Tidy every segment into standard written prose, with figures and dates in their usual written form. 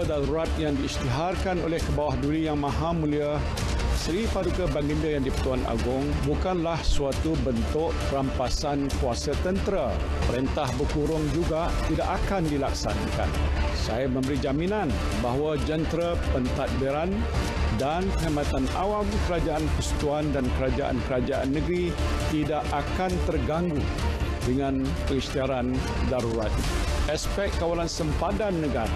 darurat yang diisytiharkan oleh Kebawah Duli Yang Maha Mulia Seri Paduka Baginda Yang di-Pertuan Agong bukanlah suatu bentuk rampasan kuasa tentera. Perintah berkurung juga tidak akan dilaksanakan. Saya memberi jaminan bahawa jentera pentadbiran dan penghematan awam kerajaan persekutuan dan kerajaan-kerajaan negeri tidak akan terganggu dengan pengisytiharan darurat. Aspek kawalan sempadan negara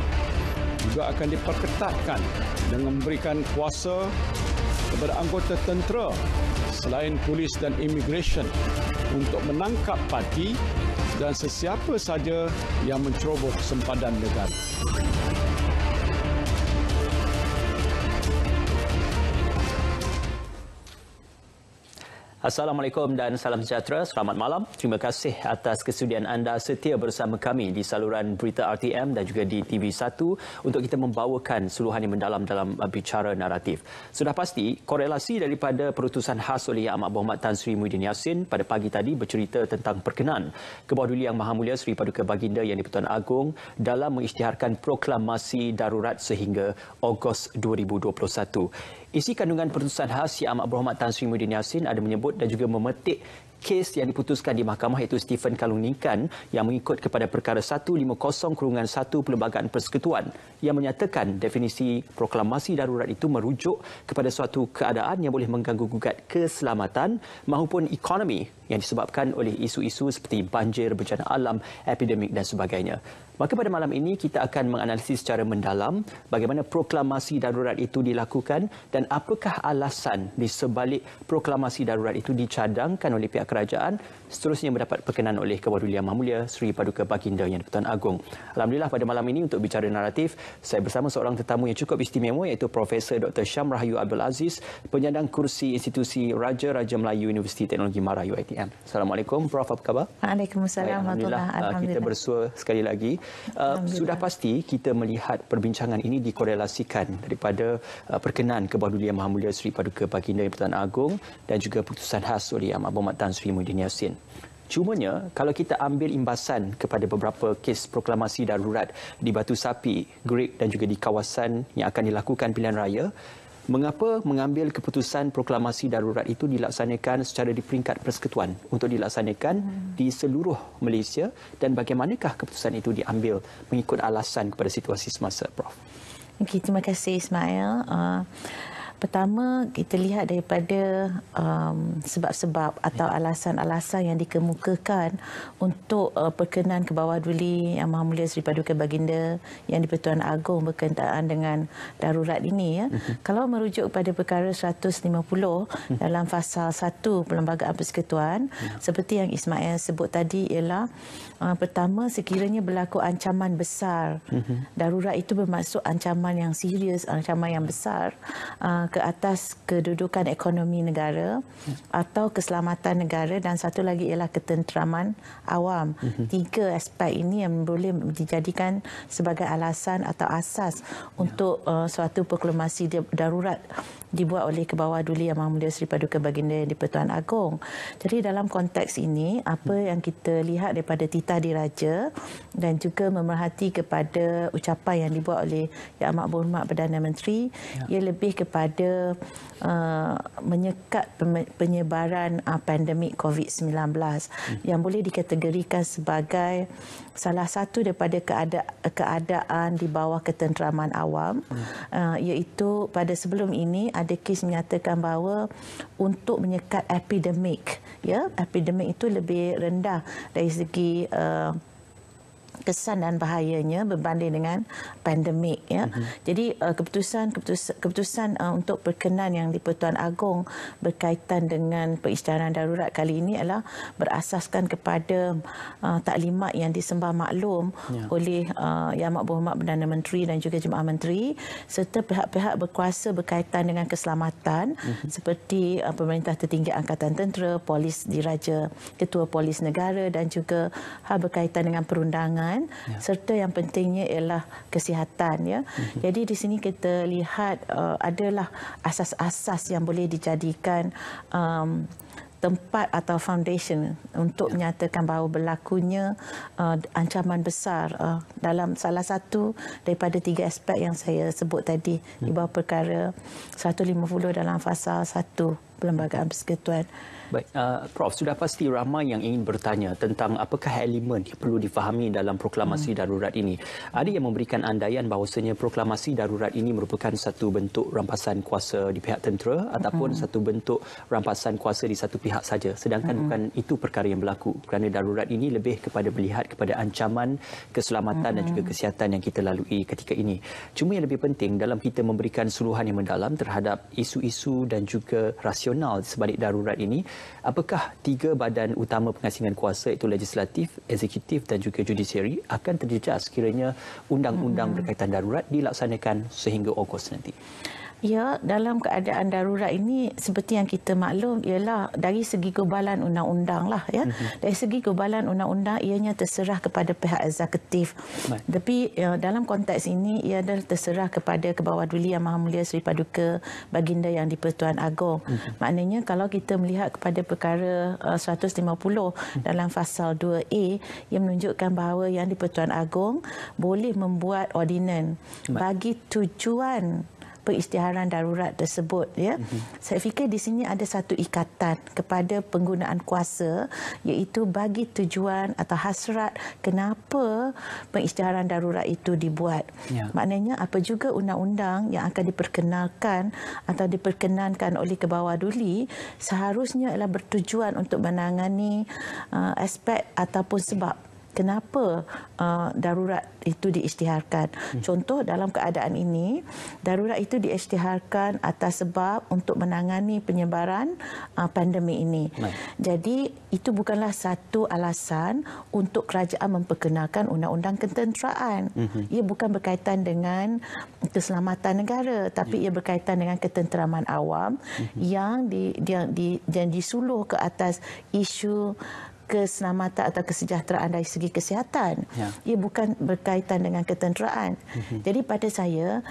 juga akan diperketatkan dengan memberikan kuasa kepada anggota tentera selain polis dan immigration untuk menangkap parti dan sesiapa saja yang menceroboh sempadan negara. Assalamualaikum dan salam sejahtera. Selamat malam. Terima kasih atas kesudian anda setia bersama kami di saluran berita RTM dan juga di TV1 untuk kita membawakan suluhan yang mendalam dalam bicara naratif. Sudah pasti, korelasi daripada perutusan khas oleh Yang Amat Berhormat Tan Sri Muhyiddin Yassin pada pagi tadi bercerita tentang perkenan Kebawah Duli Yang Maha Mulia Seri Paduka Baginda Yang di-Pertuan Agong dalam mengisytiharkan proklamasi darurat sehingga Ogos 2021. Isi kandungan perutusan khas Yang Amat Berhormat Tan Sri Muhyiddin Yassin ada menyebut dan juga memetik kes yang diputuskan di mahkamah iaitu Stephen Kalunikan yang mengikut kepada perkara 150/1 Perlembagaan Persekutuan yang menyatakan definisi proklamasi darurat itu merujuk kepada suatu keadaan yang boleh mengganggu gugat keselamatan maupun ekonomi yang disebabkan oleh isu-isu seperti banjir, bencana alam, epidemik dan sebagainya. Maka pada malam ini kita akan menganalisis secara mendalam bagaimana proklamasi darurat itu dilakukan dan apakah alasan di sebalik proklamasi darurat itu dicadangkan oleh pihak kerajaan seterusnya mendapat perkenan oleh Kebawah Duli Yang Maha Mulia Seri Paduka Baginda Yang di-Pertuan Agong. Alhamdulillah pada malam ini untuk bicara naratif saya bersama seorang tetamu yang cukup istimewa iaitu Profesor Dr. Syam Rahayu Abdul Aziz, penyandang kursi Institusi Raja Melayu Universiti Teknologi Mara UiTM. Assalamualaikum Prof, apa khabar? Waalaikumsalam. Alhamdulillah. Kita bersua sekali lagi. Sudah pasti kita melihat perbincangan ini dikorelasikan daripada perkenan Kebawah Duli Yang Maha Mulia Seri Paduka Baginda Yang di-Pertuan Agong dan juga putusan khas oleh Yang Amat Berhormat Tan Sri Muhyiddin Yassin. Cumanya, kalau kita ambil imbasan kepada beberapa kes proklamasi darurat di Batu Sapi, Great dan juga di kawasan yang akan dilakukan pilihan raya, mengapa mengambil keputusan proklamasi darurat itu dilaksanakan secara di peringkat persekutuan untuk dilaksanakan di seluruh Malaysia dan bagaimanakah keputusan itu diambil mengikut alasan kepada situasi semasa, Prof? Okay, terima kasih Ismail. Pertama, kita lihat daripada sebab-sebab atau alasan-alasan yang dikemukakan untuk perkenan Kebawah Duli Yang Maha Mulia Seri Paduka Baginda Yang di-Pertuan Agong berkenaan dengan darurat ini. Ya. Kalau merujuk pada perkara 150 dalam fasal 1 Perlembagaan Persekutuan, seperti yang Ismail sebut tadi ialah pertama, sekiranya berlaku ancaman besar. Darurat itu bermaksud ancaman yang serius, ancaman yang besar ke atas kedudukan ekonomi negara atau keselamatan negara dan satu lagi ialah ketenteraman awam. Tiga aspek ini yang boleh dijadikan sebagai alasan atau asas untuk suatu proklamasi darurat dibuat oleh Kebawah Duli Yang Maha Mulia Seri Paduka Baginda Yang di-Pertuan Agong. Jadi dalam konteks ini, apa yang kita lihat daripada titah diraja dan juga memerhati kepada ucapan yang dibuat oleh Yang Amat Berhormat Perdana Menteri, ia lebih kepada menyekat penyebaran pandemik COVID-19 yang boleh dikategorikan sebagai salah satu daripada keadaan di bawah ketenteraman awam, iaitu pada sebelum ini ada kes menyatakan bahawa untuk menyekat epidemik, ya, epidemik itu lebih rendah dari segi kesan dan bahayanya berbanding dengan pandemik, ya. Jadi keputusan untuk perkenan yang di-Pertuan Agong berkaitan dengan pengisytiharan darurat kali ini adalah berasaskan kepada taklimat yang disembah maklum oleh Yang Amat Berhormat Perdana Menteri dan juga Jemaah Menteri serta pihak-pihak berkuasa berkaitan dengan keselamatan seperti Pemerintah Tertinggi Angkatan Tentera, Polis Diraja, Ketua Polis Negara dan juga hal berkaitan dengan perundangan serta yang pentingnya ialah kesihatan, ya. Jadi di sini kita lihat adalah asas-asas yang boleh dijadikan tempat atau foundation untuk menyatakan bahawa berlakunya ancaman besar dalam salah satu daripada 3 aspek yang saya sebut tadi di bawah perkara 150 dalam fasa 1 Perlembagaan Persekutuan. Baik, Prof, sudah pasti ramai yang ingin bertanya tentang apakah elemen yang perlu difahami dalam proklamasi darurat ini. Ada yang memberikan andaian bahawasanya proklamasi darurat ini merupakan satu bentuk rampasan kuasa di pihak tentera ataupun satu bentuk rampasan kuasa di satu pihak saja. Sedangkan bukan itu perkara yang berlaku. Kerana darurat ini lebih kepada melihat kepada ancaman keselamatan dan juga kesihatan yang kita lalui ketika ini. Cuma yang lebih penting dalam kita memberikan suluhan yang mendalam terhadap isu-isu dan juga rasional di sebalik darurat ini, apakah 3 badan utama pengasingan kuasa iaitu legislatif, eksekutif dan juga judisiari akan terjejas sekiranya undang-undang berkaitan darurat dilaksanakan sehingga Ogos nanti? Ya, dalam keadaan darurat ini seperti yang kita maklum ialah dari segi gubalan undang-undang lah ya. Dari segi gubalan undang-undang ianya terserah kepada pihak eksekutif. Tapi dalam konteks ini ia adalah terserah kepada Kebawah-Duli Yang Maha Mulia Seri Paduka Baginda Yang di-Pertuan Agong. Maknanya kalau kita melihat kepada perkara 150 dalam pasal 2A yang menunjukkan bahawa Yang di-Pertuan Agong boleh membuat ordinan bagi tujuan pengisytiharan darurat tersebut ya. Saya fikir di sini ada satu ikatan kepada penggunaan kuasa iaitu bagi tujuan atau hasrat kenapa pengisytiharan darurat itu dibuat. Maknanya apa juga undang-undang yang akan diperkenalkan atau diperkenankan oleh Kebawah-Duli seharusnya ialah bertujuan untuk menangani aspek ataupun sebab kenapa darurat itu diisytiharkan. Contoh dalam keadaan ini, darurat itu diisytiharkan atas sebab untuk menangani penyebaran pandemik ini. Jadi itu bukanlah satu alasan untuk kerajaan memperkenalkan undang-undang ketenteraan. Ia bukan berkaitan dengan keselamatan negara, tapi ia berkaitan dengan ketenteraman awam yang disuluh ke atas isu keselamatan atau kesejahteraan dari segi kesihatan. Ia bukan berkaitan dengan ketenteraan. Jadi pada saya,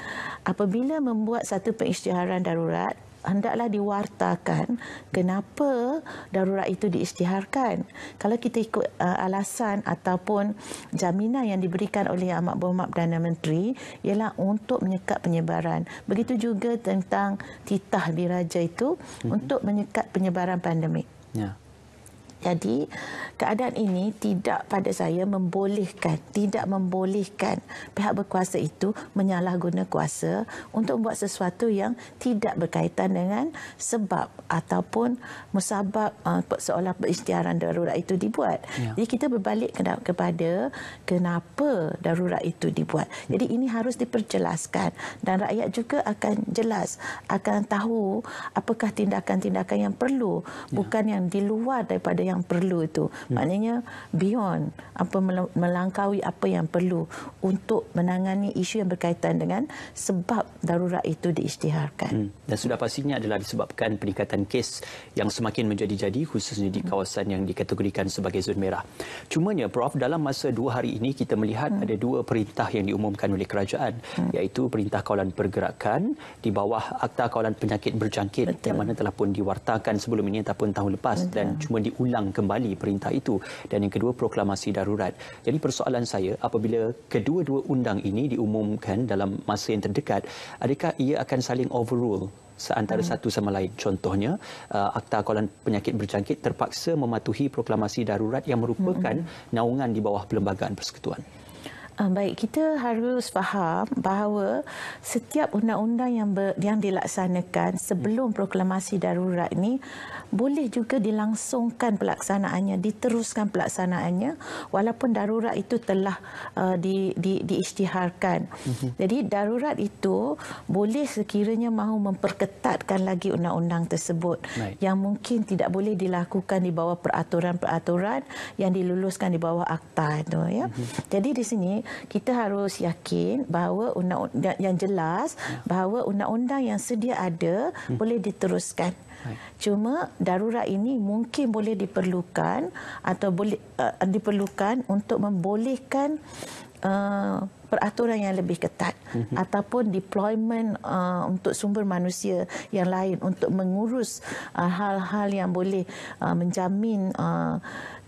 apabila membuat satu pengisytiharan darurat, hendaklah diwartakan kenapa darurat itu diisytiharkan. Kalau kita ikut alasan ataupun jaminan yang diberikan oleh Yang Amat Berhormat Perdana Menteri ialah untuk menyekat penyebaran. Begitu juga tentang titah diraja itu untuk menyekat penyebaran pandemik. Jadi keadaan ini tidak pada saya tidak membolehkan pihak berkuasa itu menyalahguna kuasa untuk membuat sesuatu yang tidak berkaitan dengan sebab ataupun musabab seolah pengisytiharan darurat itu dibuat. Jadi kita berbalik kepada kenapa darurat itu dibuat. Jadi ini harus diperjelaskan dan rakyat juga akan jelas, akan tahu apakah tindakan-tindakan yang perlu, bukan yang di luar daripada yang perlu itu. Maknanya beyond melangkaui apa yang perlu untuk menangani isu yang berkaitan dengan sebab darurat itu diisytiharkan. Dan sudah pastinya adalah disebabkan peningkatan kes yang semakin menjadi-jadi khususnya di kawasan yang dikategorikan sebagai zon merah. Cumanya Prof, dalam masa 2 hari ini kita melihat ada 2 perintah yang diumumkan oleh kerajaan, iaitu Perintah Kawalan Pergerakan di bawah Akta Kawalan Penyakit Berjangkit yang mana telah pun diwartakan sebelum ini ataupun tahun lepas dan cuma diulang kembali perintah itu, dan yang kedua proklamasi darurat. Jadi persoalan saya, apabila kedua-dua undang ini diumumkan dalam masa yang terdekat, adakah ia akan saling overrule seantara satu sama lain? Contohnya, Akta Kawalan Penyakit Berjangkit terpaksa mematuhi proklamasi darurat yang merupakan naungan di bawah Perlembagaan Persekutuan. Baik, kita harus faham bahawa setiap undang-undang yang dilaksanakan sebelum proklamasi darurat ini boleh juga dilangsungkan pelaksanaannya, diteruskan pelaksanaannya walaupun darurat itu telah diisytiharkan. Jadi darurat itu boleh sekiranya mahu memperketatkan lagi undang-undang tersebut yang mungkin tidak boleh dilakukan di bawah peraturan-peraturan yang diluluskan di bawah akta itu ya. Jadi di sini kita harus yakin bahawa undang-undang yang jelas bahawa undang-undang yang sedia ada boleh diteruskan. Cuma darurat ini mungkin boleh diperlukan atau boleh diperlukan untuk membolehkan peraturan yang lebih ketat ataupun deployment untuk sumber manusia yang lain untuk mengurus hal-hal yang boleh menjamin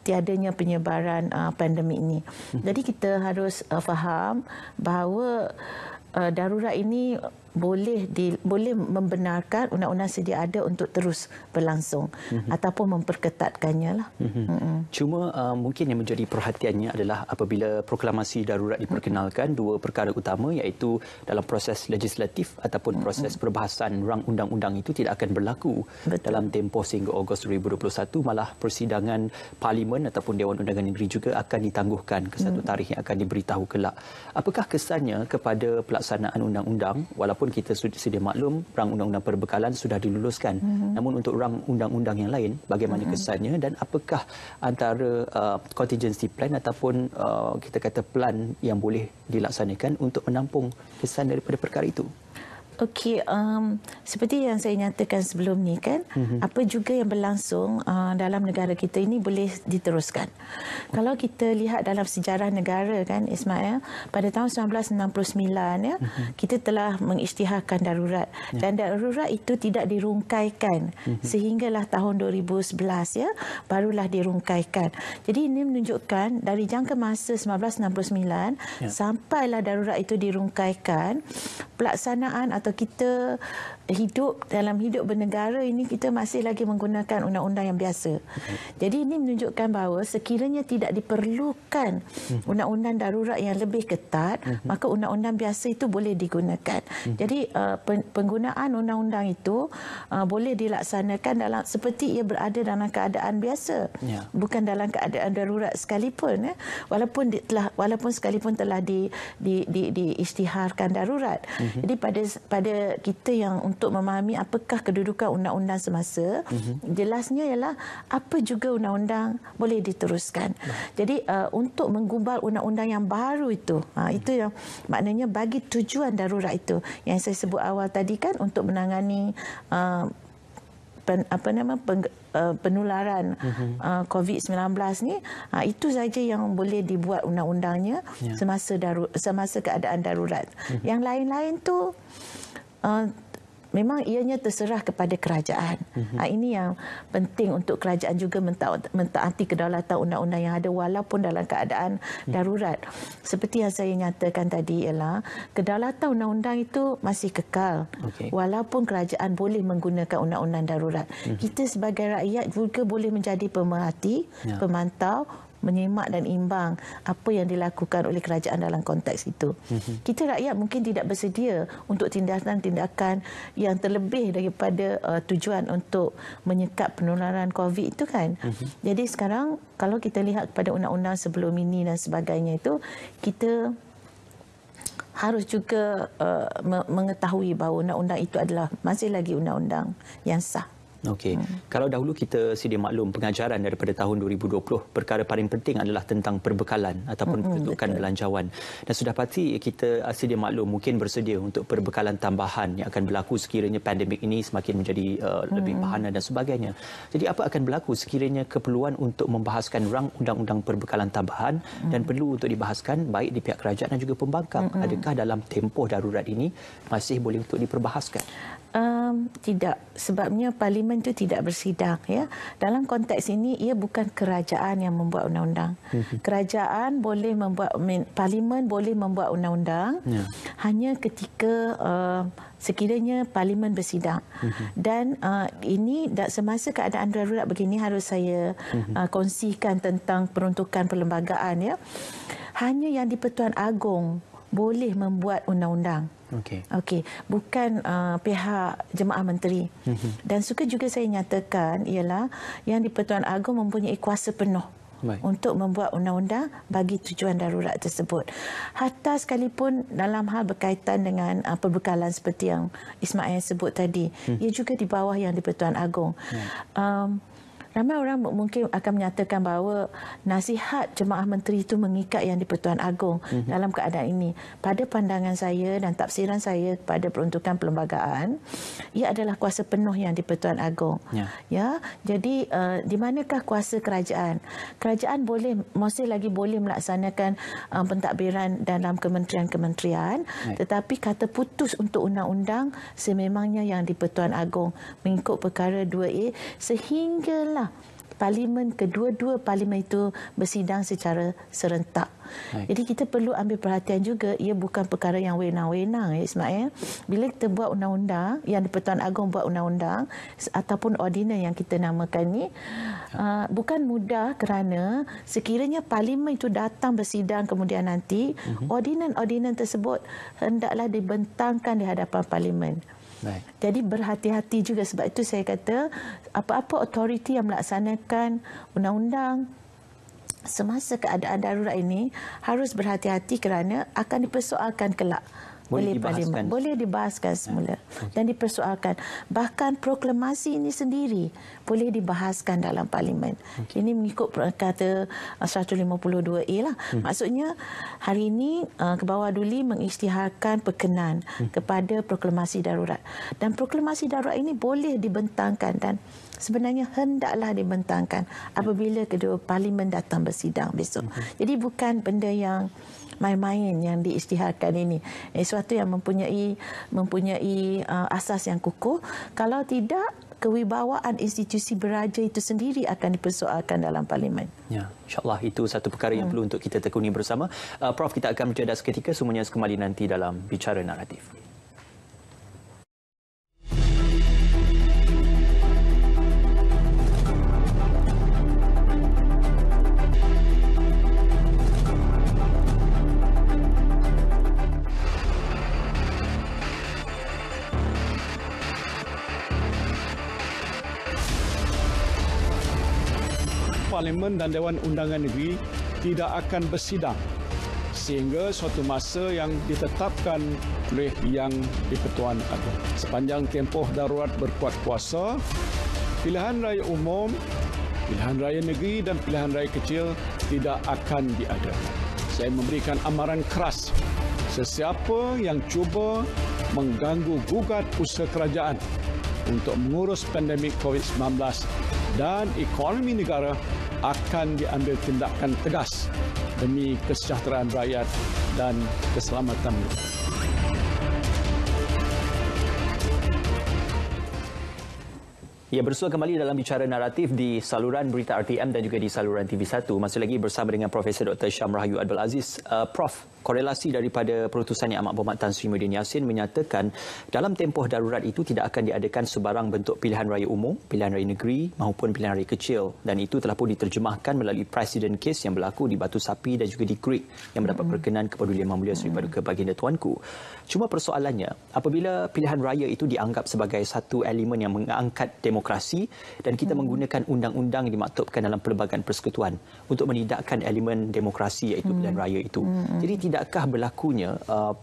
tiadanya penyebaran pandemik ini. Jadi kita harus faham bahawa darurat ini boleh membenarkan undang-undang sedia ada untuk terus berlangsung ataupun memperketatkannya lah. Cuma mungkin yang menjadi perhatiannya adalah apabila proklamasi darurat diperkenalkan, dua perkara utama iaitu dalam proses legislatif ataupun proses perbahasan rang undang-undang itu tidak akan berlaku dalam tempoh sehingga Ogos 2021, malah persidangan Parlimen ataupun Dewan Undangan Negeri juga akan ditangguhkan ke satu tarikh yang akan diberitahu kelak. Apakah kesannya kepada pelaksanaan undang-undang, walaupun kita sedia maklum rang undang-undang perbekalan sudah diluluskan, namun untuk rang undang-undang yang lain bagaimana kesannya, dan apakah antara contingency plan ataupun kita kata plan yang boleh dilaksanakan untuk menampung kesan daripada perkara itu? Okey, seperti yang saya nyatakan sebelum ni kan, apa juga yang berlangsung dalam negara kita ini boleh diteruskan. Kalau kita lihat dalam sejarah negara kan Ismail, pada tahun 1969 ya, kita telah mengisytiharkan darurat dan darurat itu tidak dirungkaikan sehinggalah tahun 2011 ya, barulah dirungkaikan. Jadi ini menunjukkan dari jangka masa 1969 sampailah darurat itu dirungkaikan, pelaksanaan atau kita dalam hidup bernegara ini kita masih lagi menggunakan undang-undang yang biasa. Jadi ini menunjukkan bahawa sekiranya tidak diperlukan undang-undang darurat yang lebih ketat, maka undang-undang biasa itu boleh digunakan. Jadi penggunaan undang-undang itu boleh dilaksanakan dalam seperti ia berada dalam keadaan biasa, bukan dalam keadaan darurat sekalipun ya. Walaupun sekalipun telah diisytiharkan darurat. Jadi pada kita yang untuk memahami apakah kedudukan undang-undang semasa, jelasnya ialah apa juga undang-undang boleh diteruskan. Jadi untuk menggubal undang-undang yang baru itu yang maknanya bagi tujuan darurat itu yang saya sebut awal tadi kan, untuk menangani penularan COVID-19 ni, itu saja yang boleh dibuat undang-undangnya semasa keadaan darurat. Yang lain-lain tu memang ianya terserah kepada kerajaan. Ini yang penting untuk kerajaan juga mentaati kedaulatan undang-undang yang ada walaupun dalam keadaan darurat. Seperti yang saya nyatakan tadi ialah kedaulatan undang-undang itu masih kekal walaupun kerajaan boleh menggunakan undang-undang darurat. Kita sebagai rakyat juga boleh menjadi pemerhati, pemantau, menyimak dan imbang apa yang dilakukan oleh kerajaan dalam konteks itu. Kita rakyat mungkin tidak bersedia untuk tindakan-tindakan yang terlebih daripada tujuan untuk menyekap penularan COVID itu kan. Jadi sekarang kalau kita lihat kepada undang-undang sebelum ini dan sebagainya itu, kita harus juga mengetahui bahawa undang-undang itu adalah masih lagi undang-undang yang sah. Okey. Kalau dahulu kita sedia maklum pengajaran daripada tahun 2020, perkara paling penting adalah tentang perbekalan ataupun peruntukan belanjawan. Dan sudah pasti kita sedia maklum mungkin bersedia untuk perbekalan tambahan yang akan berlaku sekiranya pandemik ini semakin menjadi lebih pahanan dan sebagainya. Jadi apa akan berlaku sekiranya keperluan untuk membahaskan rang undang-undang perbekalan tambahan dan perlu untuk dibahaskan baik di pihak kerajaan dan juga pembangkang? Adakah dalam tempoh darurat ini masih boleh untuk diperbahaskan? Tidak, sebabnya Parlimen itu tidak bersidang ya. Dalam konteks ini ia bukan kerajaan yang membuat undang-undang. Kerajaan boleh membuat, Parlimen boleh membuat undang-undang hanya ketika sekiranya Parlimen bersidang. Dan ini semasa keadaan darurat begini harus saya kongsikan tentang peruntukan perlembagaan ya. Hanya yang di-Pertuan Agong boleh membuat undang-undang. Okey, bukan pihak Jemaah Menteri. Dan suka juga saya nyatakan ialah yang di-Pertuan Agong mempunyai kuasa penuh untuk membuat undang-undang bagi tujuan darurat tersebut. Hatta sekalipun dalam hal berkaitan dengan perbekalan seperti yang Ismail sebut tadi, ia juga di bawah yang di-Pertuan Agong. Ramai orang mungkin akan menyatakan bahawa nasihat Jemaah Menteri itu mengikat Yang di-Pertuan Agong dalam keadaan ini. Pada pandangan saya dan tafsiran saya kepada peruntukan perlembagaan, ia adalah kuasa penuh Yang di-Pertuan Agong. Ya, jadi di manakah kuasa kerajaan? Kerajaan masih lagi boleh melaksanakan pentadbiran dalam kementerian-kementerian, tetapi kata putus untuk undang-undang sememangnya Yang di-Pertuan Agong mengikut perkara 2A sehinggalah Parlimen, kedua-dua parlimen itu bersidang secara serentak. Jadi kita perlu ambil perhatian juga, ia bukan perkara yang wenang-wenang, Ismail. Bila kita buat undang-undang, Yang di-Pertuan Agong buat undang-undang ataupun ordinan yang kita namakan ni, bukan mudah kerana sekiranya parlimen itu datang bersidang kemudian nanti, ordinan-ordinan tersebut hendaklah dibentangkan di hadapan parlimen. Jadi berhati-hati juga, sebab itu saya kata apa-apa autoriti yang melaksanakan undang-undang semasa keadaan darurat ini harus berhati-hati kerana akan dipersoalkan kelak oleh parlimen. Boleh dibahaskan semula dan dipersoalkan. Bahkan proklamasi ini sendiri boleh dibahaskan dalam parlimen. Ini mengikut kata 152A lah. Maksudnya hari ini Kebawah Duli mengisytiharkan perkenan kepada proklamasi darurat. Dan proklamasi darurat ini boleh dibentangkan dan sebenarnya hendaklah dibentangkan apabila kedua parlimen datang bersidang besok. Jadi bukan benda yang main-main yang diisytiharkan ini. Sesuatu yang mempunyai asas yang kukuh. Kalau tidak, kewibawaan institusi beraja itu sendiri akan dipersoalkan dalam parlimen. Ya, insya-Allah itu satu perkara yang perlu untuk kita tekuni bersama. Prof, kita akan berjeda seketika, semuanya kembali nanti dalam Bicara Naratif. Parlimen dan Dewan Undangan Negeri tidak akan bersidang sehingga suatu masa yang ditetapkan oleh Yang di-Pertuan Agong. Sepanjang tempoh darurat berkuat kuasa, pilihan raya umum, pilihan raya negeri dan pilihan raya kecil tidak akan diadakan. Saya memberikan amaran keras sesiapa yang cuba mengganggu gugat usaha kerajaan untuk mengurus pandemik COVID-19 dan ekonomi negara akan diambil tindakan tegas demi kesejahteraan rakyat dan keselamatan mereka. Ya, bersua kembali dalam Bicara Naratif di saluran berita RTM dan juga di saluran TV1. Masih lagi bersama dengan Profesor Dr. Syam Rahayu Abdul Aziz. Prof, korelasi daripada perutusan Yang Amat Berhormat Tan Sri Muhyiddin Yassin menyatakan dalam tempoh darurat itu tidak akan diadakan sebarang bentuk pilihan raya umum, pilihan raya negeri maupun pilihan raya kecil, dan itu telah pun diterjemahkan melalui Presiden Case yang berlaku di Batu Sapi dan juga di Greek yang mendapat perkenan kepedulian Yang Mulia Seri Paduka Baginda Tuanku. Cuma persoalannya, apabila pilihan raya itu dianggap sebagai satu elemen yang mengangkat demokrasi dan kita menggunakan undang-undang yang dimaktubkan dalam Perlembagaan Persekutuan untuk menidakkan elemen demokrasi iaitu pilihan raya itu. Jadi tidakkah berlakunya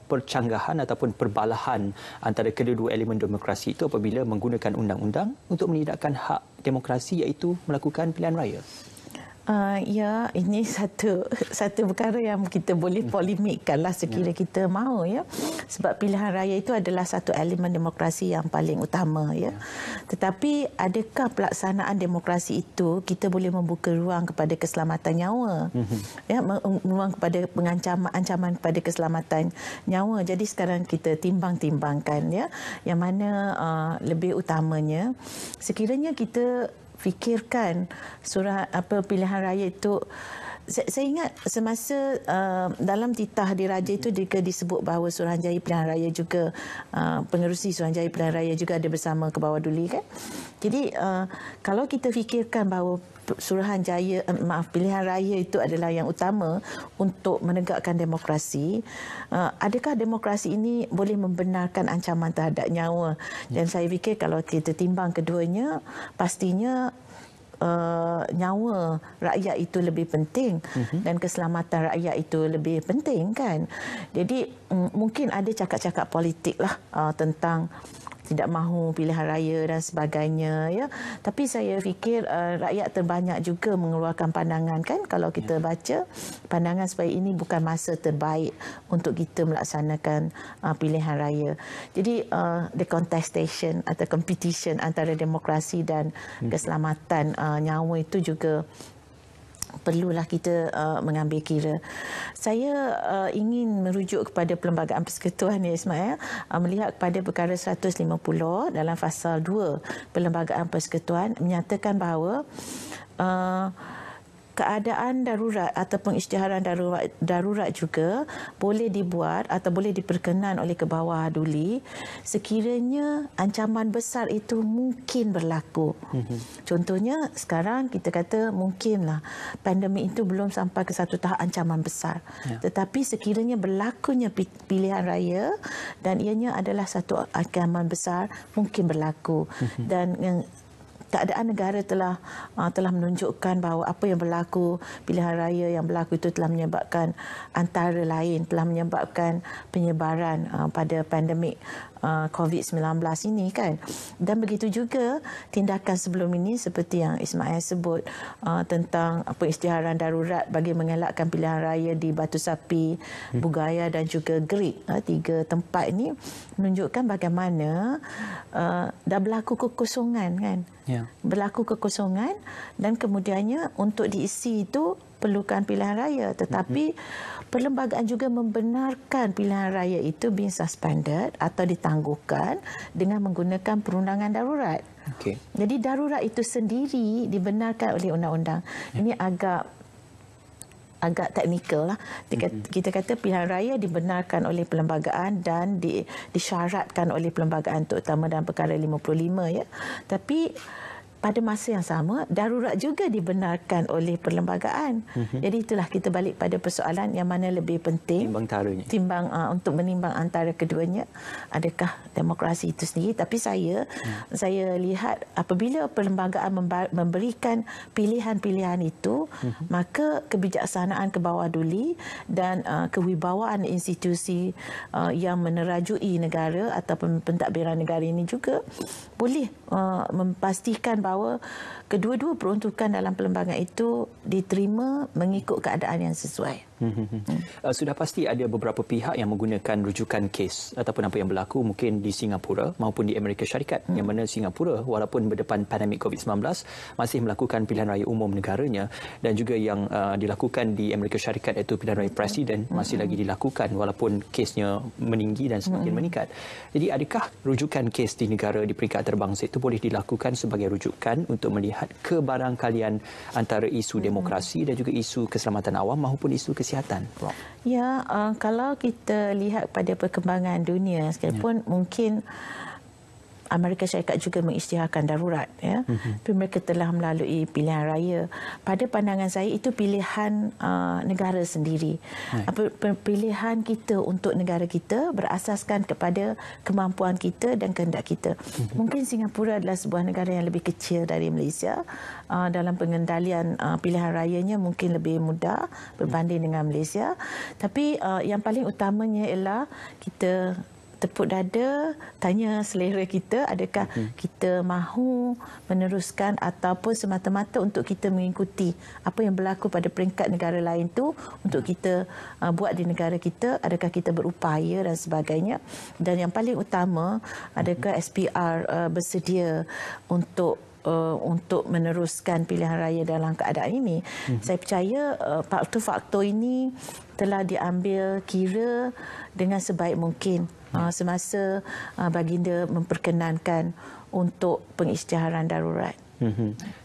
percanggahan ataupun perbalahan antara kedua-dua elemen demokrasi itu apabila menggunakan undang-undang untuk menidakkan hak demokrasi iaitu melakukan pilihan raya? Ya, ini satu perkara yang kita boleh polemikkanlah sekira kita mahu, ya. Sebab pilihan raya itu adalah satu elemen demokrasi yang paling utama, ya. Tetapi adakah pelaksanaan demokrasi itu kita boleh membuka ruang kepada keselamatan nyawa? Ya, ruang kepada ancaman kepada keselamatan nyawa. Jadi sekarang kita timbang-timbangkan, ya, yang mana lebih utamanya sekiranya kita fikirkan pilihan raya itu. Saya ingat semasa dalam titah diraja itu disebut bahawa Suruhanjaya Pilihan Raya juga pengerusi Suruhanjaya Pilihan Raya juga ada bersama Kebawah Duli, kan. Jadi kalau kita fikirkan bahawa pilihan raya itu adalah yang utama untuk menegakkan demokrasi, adakah demokrasi ini boleh membenarkan ancaman terhadap nyawa? Dan saya fikir kalau kita timbang keduanya, pastinya nyawa rakyat itu lebih penting dan keselamatan rakyat itu lebih penting, kan. Jadi mungkin ada cakap-cakap politik lah tentang tidak mahu pilihan raya dan sebagainya, ya. Tapi saya fikir rakyat terbanyak juga mengeluarkan pandangan, kan, kalau kita baca pandangan supaya ini bukan masa terbaik untuk kita melaksanakan pilihan raya. Jadi the contestation atau competition antara demokrasi dan keselamatan nyawa itu juga perlulah kita mengambil kira. Saya ingin merujuk kepada Perlembagaan Persekutuan, ya Ismail, melihat kepada perkara 150 dalam fasal 2 Perlembagaan Persekutuan menyatakan bahawa keadaan darurat atau pengisytiharan darurat juga boleh dibuat atau boleh diperkenan oleh Kebawah Duli sekiranya ancaman besar itu mungkin berlaku. Contohnya sekarang kita kata mungkinlah pandemik itu belum sampai ke satu tahap ancaman besar. Tetapi sekiranya berlakunya pilihan raya dan ianya adalah satu ancaman besar, mungkin berlaku. Dan keadaan negara telah menunjukkan bahawa apa yang berlaku, pilihan raya yang berlaku itu telah menyebabkan antara lain telah menyebabkan penyebaran pada pandemik COVID-19 ini, kan. Dan begitu juga tindakan sebelum ini seperti yang Ismail sebut tentang pengisytiharan darurat bagi mengelakkan pilihan raya di Batu Sapi, Bugaya dan juga Gerik. 3 tempat ini menunjukkan bagaimana dah berlaku kekosongan, kan. Berlaku kekosongan dan kemudiannya untuk diisi itu perlukan pilihan raya, tetapi perlembagaan juga membenarkan pilihan raya itu being suspended atau ditangguhkan dengan menggunakan perundangan darurat. Jadi darurat itu sendiri dibenarkan oleh undang-undang. Ini agak teknikal lah. Kita kata pilihan raya dibenarkan oleh perlembagaan dan disyaratkan oleh perlembagaan, terutama dalam perkara 55, ya. Tapi pada masa yang sama, darurat juga dibenarkan oleh perlembagaan. Jadi itulah kita balik pada persoalan yang mana lebih penting timbang untuk menimbang antara keduanya. Adakah demokrasi itu sendiri? Tapi saya lihat apabila perlembagaan memberikan pilihan-pilihan itu, maka kebijaksanaan Kebawah Duli dan kewibawaan institusi yang menerajui negara ataupun pentadbiran negara ini juga boleh memastikan bahawa kedua-dua peruntukan dalam perlembagaan itu diterima mengikut keadaan yang sesuai. Sudah pasti ada beberapa pihak yang menggunakan rujukan kes ataupun apa yang berlaku mungkin di Singapura maupun di Amerika Syarikat, yang mana Singapura walaupun berdepan pandemik COVID-19 masih melakukan pilihan raya umum negaranya, dan juga yang dilakukan di Amerika Syarikat iaitu pilihan raya presiden masih lagi dilakukan walaupun kesnya meninggi dan semakin meningkat. Jadi adakah rujukan kes di negara di peringkat antarabangsa itu boleh dilakukan sebagai rujukan untuk melihat kebarangkalian antara isu demokrasi dan juga isu keselamatan awam maupun isu kesihatan? Ya, kalau kita lihat pada perkembangan dunia sekalipun, mungkin Amerika Syarikat juga mengisytiharkan darurat, ya. Tapi mereka telah melalui pilihan raya. Pada pandangan saya itu pilihan negara sendiri. Pilihan kita untuk negara kita berasaskan kepada kemampuan kita dan kehendak kita. Mungkin Singapura adalah sebuah negara yang lebih kecil dari Malaysia. Dalam pengendalian pilihan rayanya mungkin lebih mudah berbanding dengan Malaysia. Tapi yang paling utamanya ialah kita tepuk dada, tanya selera kita, adakah kita mahu meneruskan ataupun semata-mata untuk kita mengikuti apa yang berlaku pada peringkat negara lain tu untuk kita buat di negara kita, adakah kita berupaya dan sebagainya. Dan yang paling utama, adakah SPR bersedia untuk meneruskan pilihan raya dalam keadaan ini. Saya percaya faktor-faktor ini telah diambil kira dengan sebaik mungkin semasa baginda memperkenankan untuk pengisytiharan darurat.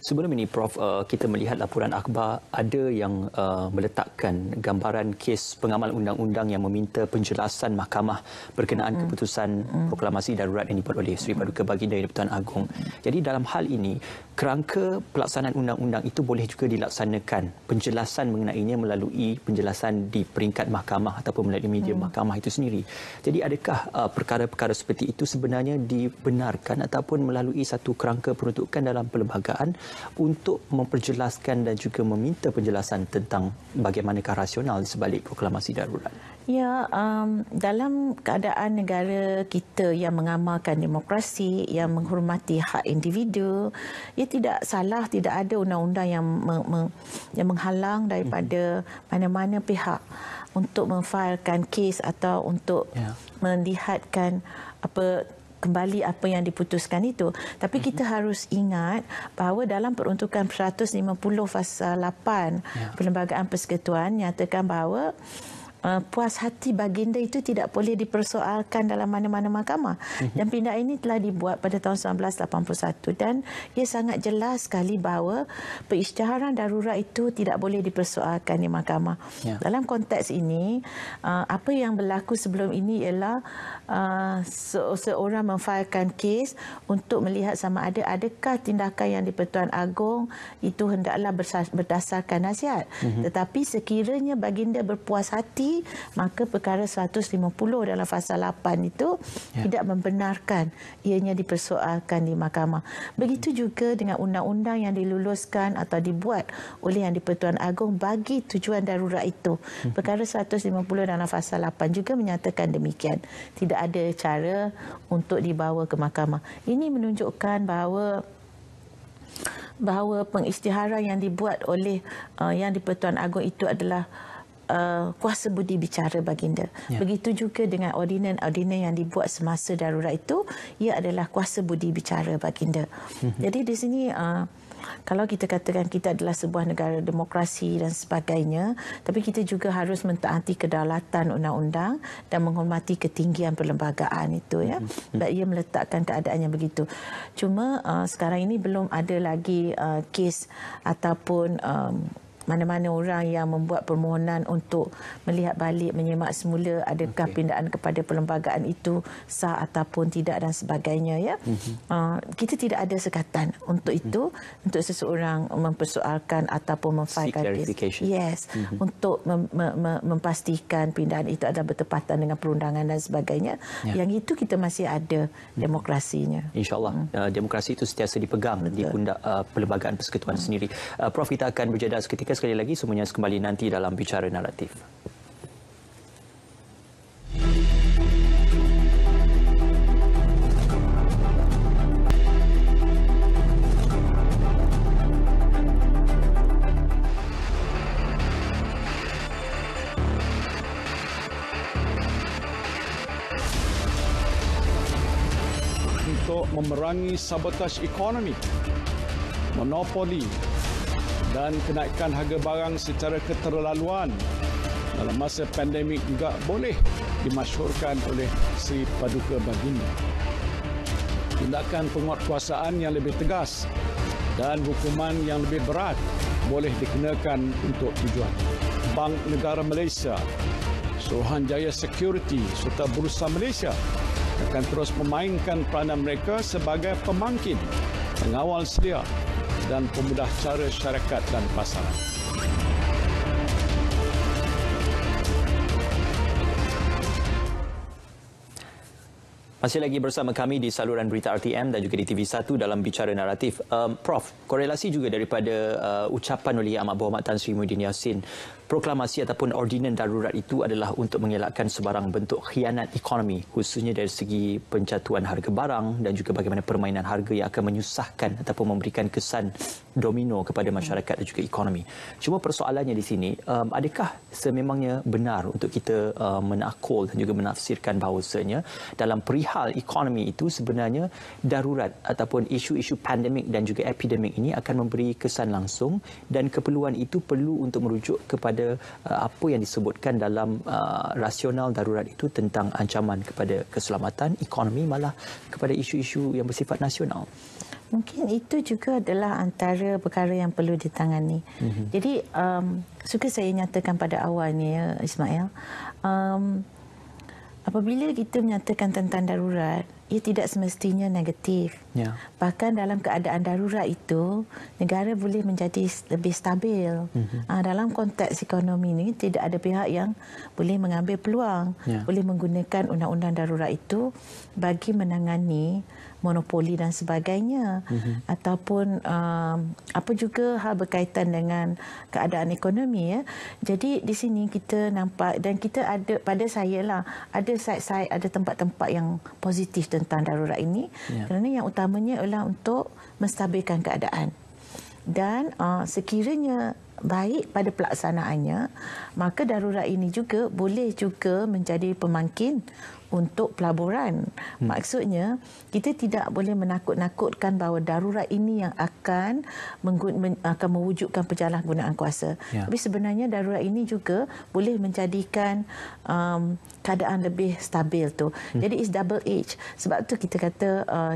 Sebelum ini, Prof, kita melihat laporan akhbar ada yang meletakkan gambaran kes pengamal undang-undang yang meminta penjelasan mahkamah berkenaan keputusan proklamasi darurat yang dibuat oleh Seri Paduka Baginda Yang di-Pertuan Agong. Jadi dalam hal ini, kerangka pelaksanaan undang-undang itu boleh juga dilaksanakan penjelasan mengenainya melalui penjelasan di peringkat mahkamah ataupun melalui media mahkamah itu sendiri. Jadi adakah perkara-perkara seperti itu sebenarnya dibenarkan ataupun melalui satu kerangka peruntukan dalam perlembagaan perlembagaan untuk memperjelaskan dan juga meminta penjelasan tentang bagaimanakah rasional di sebalik proklamasi darurat. Ya, dalam keadaan negara kita yang mengamalkan demokrasi, yang menghormati hak individu, ia tidak salah, tidak ada undang-undang yang menghalang daripada mana-mana pihak untuk memfailkan kes atau untuk melihatkan kembali apa yang diputuskan itu. Tapi kita harus ingat bahawa dalam peruntukan 150 fasa 8 Perlembagaan Persekutuan nyatakan bahawa puas hati baginda itu tidak boleh dipersoalkan dalam mana-mana mahkamah. Dan pindaan ini telah dibuat pada tahun 1981 dan ia sangat jelas sekali bahawa perisytiharan darurat itu tidak boleh dipersoalkan di mahkamah. Dalam konteks ini, apa yang berlaku sebelum ini ialah seorang memfailkan kes untuk melihat sama ada adakah tindakan yang di-Pertuan Agong itu hendaklah berdasarkan nasihat. Tetapi sekiranya baginda berpuas hati, maka perkara 150 dalam fasa 8 itu tidak membenarkan ianya dipersoalkan di mahkamah. Begitu juga dengan undang-undang yang diluluskan atau dibuat oleh Yang di-Pertuan Agong bagi tujuan darurat itu. Perkara 150 dalam fasa 8 juga menyatakan demikian. Tidak ada cara untuk dibawa ke mahkamah. Ini menunjukkan bahawa pengisytiharan yang dibuat oleh Yang di-Pertuan Agong itu adalah kuasa budi bicara baginda. Begitu juga dengan ordinan-ordinan yang dibuat semasa darurat itu, ia adalah kuasa budi bicara baginda. Jadi di sini kalau kita katakan kita adalah sebuah negara demokrasi dan sebagainya, tapi kita juga harus mentaati kedaulatan undang-undang dan menghormati ketinggian perlembagaan itu, ya. Sebab ia meletakkan keadaan yang begitu. Cuma sekarang ini belum ada lagi kes ataupun mana-mana orang yang membuat permohonan untuk melihat balik, menyemak semula adakah pindaan kepada perlembagaan itu sah ataupun tidak dan sebagainya, ya. Kita tidak ada sekatan untuk itu, untuk seseorang mempersoalkan ataupun memfailkan kes. Yes, untuk memastikan pindaan itu adalah bertepatan dengan perundangan dan sebagainya. Yang itu kita masih ada demokrasinya. InsyaAllah demokrasi itu sentiasa dipegang di pundak Perlembagaan Persekutuan sendiri. Prof, kita akan berjeda seketika. Sekali lagi semuanya kembali nanti dalam Bicara Naratif. Untuk memerangi sabotaj ekonomi, monopoli dan kenaikan harga barang secara keterlaluan dalam masa pandemik juga boleh dimasyhurkan oleh Sri Paduka Baginda. Tindakan penguatkuasaan yang lebih tegas dan hukuman yang lebih berat boleh dikenakan untuk tujuan. Bank Negara Malaysia, Suruhanjaya Security serta Bursa Malaysia akan terus memainkan peranan mereka sebagai pemangkin, pengawal sedia dan pemudah cara syarikat dan pasaran. Masih lagi bersama kami di saluran berita RTM dan juga di TV1 dalam Bicara Naratif. Prof, korelasi juga daripada ucapan oleh Amat Berhormat Tan Sri Muhyiddin Yassin, proklamasi ataupun ordinan darurat itu adalah untuk mengelakkan sebarang bentuk khianat ekonomi, khususnya dari segi pencatuan harga barang dan juga bagaimana permainan harga yang akan menyusahkan ataupun memberikan kesan domino kepada masyarakat dan juga ekonomi. Cuma persoalannya di sini, adakah sememangnya benar untuk kita menakul dan juga menafsirkan bahawasanya dalam perihal ekonomi itu sebenarnya darurat ataupun isu-isu pandemik dan juga epidemik ini akan memberi kesan langsung dan keperluan itu perlu untuk merujuk kepada apa yang disebutkan dalam rasional darurat itu tentang ancaman kepada keselamatan ekonomi, malah kepada isu-isu yang bersifat nasional. Mungkin itu juga adalah antara perkara yang perlu ditangani. Jadi suka saya nyatakan pada awalnya, Ismail, apabila kita menyatakan tentang darurat, ia tidak semestinya negatif. Ya. Bahkan dalam keadaan darurat itu, negara boleh menjadi lebih stabil. Dalam konteks ekonomi ini, tidak ada pihak yang boleh mengambil peluang, boleh menggunakan undang-undang darurat itu bagi menangani monopoli dan sebagainya, ataupun apa juga hal berkaitan dengan keadaan ekonomi. Jadi di sini kita nampak, dan kita ada, pada saya lah, ada side-side, ada tempat-tempat yang positif tentang darurat ini, kerana yang utamanya adalah untuk menstabilkan keadaan. Dan sekiranya baik pada pelaksanaannya, maka darurat ini juga boleh juga menjadi pemangkin untuk pelaburan. Maksudnya, kita tidak boleh menakut-nakutkan bahawa darurat ini yang akan mewujudkan penyalahgunaan kuasa. Tapi sebenarnya darurat ini juga boleh menjadikan keadaan lebih stabil tu. Jadi it's double edge. Sebab tu kita kata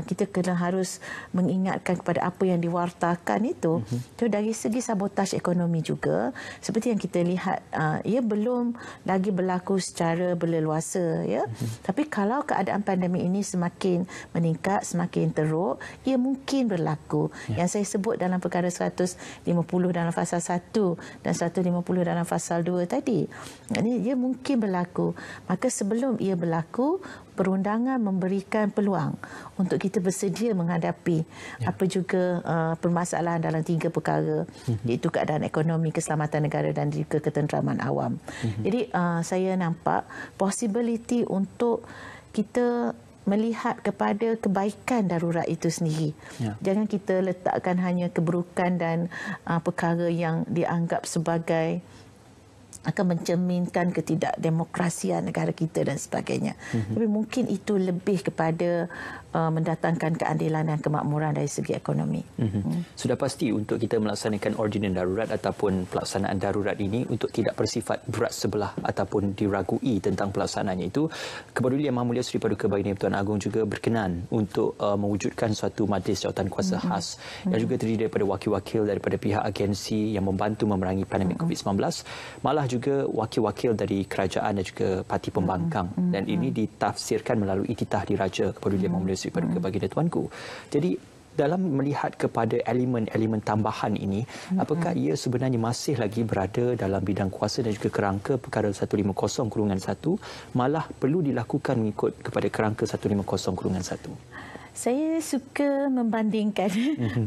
kita kena harus mengingatkan kepada apa yang diwartakan itu. So, dari segi sabotaj ekonomi juga, seperti yang kita lihat, ia belum lagi berlaku secara berleluasa, ya. Tapi kalau keadaan pandemik ini semakin meningkat, semakin teruk, ia mungkin berlaku. Yang saya sebut dalam perkara 150 dalam fasal 1 dan 150 dalam fasal 2 tadi. Ini ia mungkin berlaku. Maka sebelum ia berlaku, perundangan memberikan peluang untuk kita bersedia menghadapi apa juga permasalahan dalam 3 perkara, iaitu keadaan ekonomi, keselamatan negara dan juga ketenteraman awam. Jadi saya nampak possibility untuk kita melihat kepada kebaikan darurat itu sendiri. Jangan kita letakkan hanya keburukan dan perkara yang dianggap sebagai akan mencerminkan ketidakdemokrasian negara kita dan sebagainya. Tapi mungkin itu lebih kepada mendatangkan keadilan dan kemakmuran dari segi ekonomi. Sudah pasti untuk kita melaksanakan ordinan darurat ataupun pelaksanaan darurat ini untuk tidak bersifat berat sebelah ataupun diragui tentang pelaksanaannya itu, Kepedulian Yang Mahmulia Seri Paduka Baginda Tuan Agong juga berkenan untuk mewujudkan suatu majlis jawatan kuasa khas yang juga terdiri daripada wakil-wakil daripada pihak agensi yang membantu memerangi pandemik COVID-19, malah juga wakil-wakil dari kerajaan dan juga parti pembangkang, dan ini ditafsirkan melalui titah diraja Kepedulian Yang Mahmulia Seri Paduka Baginda Tuanku. Jadi dalam melihat kepada elemen-elemen tambahan ini, apakah ia sebenarnya masih lagi berada dalam bidang kuasa dan juga kerangka perkara 150/1, malah perlu dilakukan mengikut kepada kerangka 150/1? Saya suka membandingkan,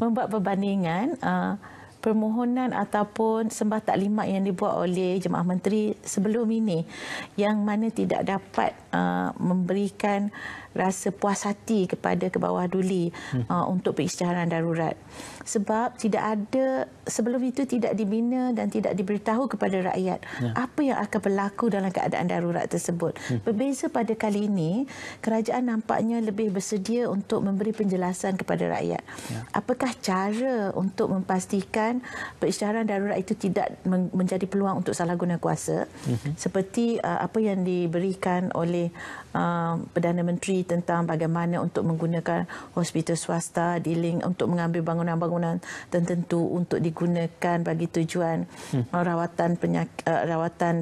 membuat perbandingan permohonan ataupun sembah taklimat yang dibuat oleh Jemaah Menteri sebelum ini, yang mana tidak dapat memberikan rasa puas hati kepada Kebawah Duli untuk pengisytiharan darurat. Sebab tidak ada, sebelum itu tidak dibina dan tidak diberitahu kepada rakyat apa yang akan berlaku dalam keadaan darurat tersebut. Berbeza pada kali ini, kerajaan nampaknya lebih bersedia untuk memberi penjelasan kepada rakyat. Apakah cara untuk memastikan pengisytiharan darurat itu tidak menjadi peluang untuk salah guna kuasa, seperti apa yang diberikan oleh Perdana Menteri tentang bagaimana untuk menggunakan hospital swasta untuk mengambil bangunan-bangunan tertentu untuk digunakan bagi tujuan rawatan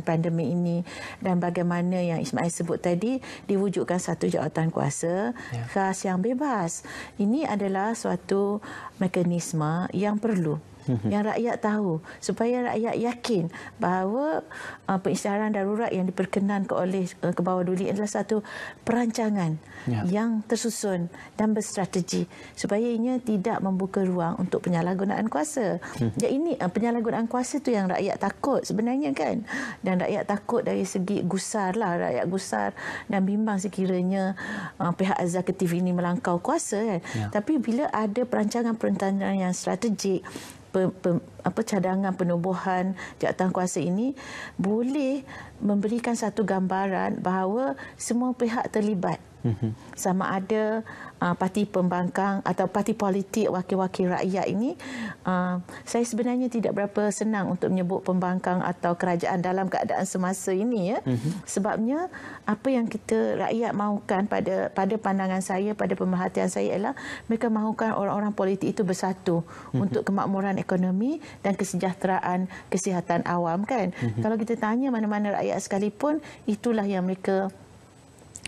pandemik ini, dan bagaimana yang Ismail sebut tadi, diwujudkan satu jawatan kuasa khas yang bebas. Ini adalah suatu mekanisme yang perlu yang rakyat tahu, supaya rakyat yakin bahawa pengisytiharan darurat yang diperkenankan oleh Kebawah Duli adalah satu perancangan yang tersusun dan berstrategi, supaya ianya tidak membuka ruang untuk penyalahgunaan kuasa. Ya, ini penyalahgunaan kuasa tu yang rakyat takut sebenarnya, kan, dan rakyat takut dari segi gusar lah, rakyat gusar dan bimbang sekiranya pihak eksekutif ini melangkau kuasa, kan. Tapi bila ada perancangan-perancangan yang strategik, cadangan penubuhan jawatan kuasa ini boleh memberikan satu gambaran bahawa semua pihak terlibat. Sama ada parti pembangkang atau parti politik wakil-wakil rakyat ini, saya sebenarnya tidak berapa senang untuk menyebut pembangkang atau kerajaan dalam keadaan semasa ini, ya. Sebabnya apa yang kita rakyat mahukan pada pandangan saya, pada pemerhatian saya, ialah mereka mahukan orang-orang politik itu bersatu untuk kemakmuran ekonomi dan kesejahteraan kesihatan awam, kan. Kalau kita tanya mana-mana rakyat sekalipun, itulah yang mereka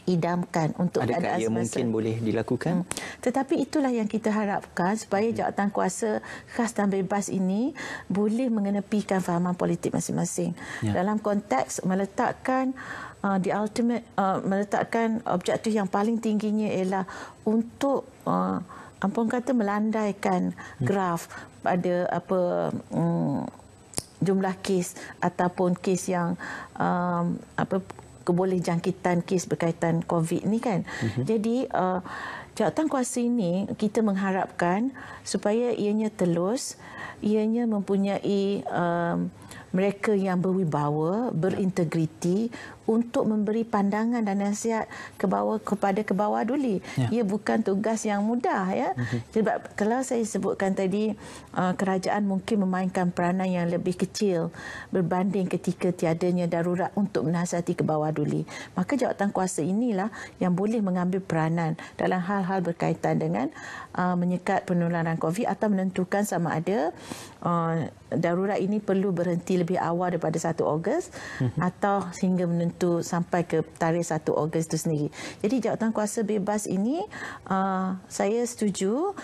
idamkan untuk adakah ia mungkin boleh dilakukan? Tetapi itulah yang kita harapkan supaya jawatan kuasa khas dan bebas ini boleh mengenepikan fahaman politik masing-masing. Dalam konteks meletakkan meletakkan objektif yang paling tingginya ialah untuk ampun kata melandaikan graf pada jumlah kes ataupun kes yang keboleh jangkitan kes berkaitan COVID ni kan. Jadi jawatan kuasa ini kita mengharapkan supaya ianya telus, ianya mempunyai mereka yang berwibawa, berintegriti untuk memberi pandangan dan nasihat kepada kebawah duli. Ia bukan tugas yang mudah ya. Sebab kalau saya sebutkan tadi kerajaan mungkin memainkan peranan yang lebih kecil berbanding ketika tiadanya darurat untuk menasihati kebawah duli. Maka jawatan kuasa inilah yang boleh mengambil peranan dalam hal-hal berkaitan dengan menyekat penularan COVID atau menentukan sama ada darurat ini perlu berhenti lebih awal daripada 1 Ogos atau sehingga menentu sampai ke tarikh 1 Ogos itu sendiri. Jadi jawatan kuasa bebas ini saya setuju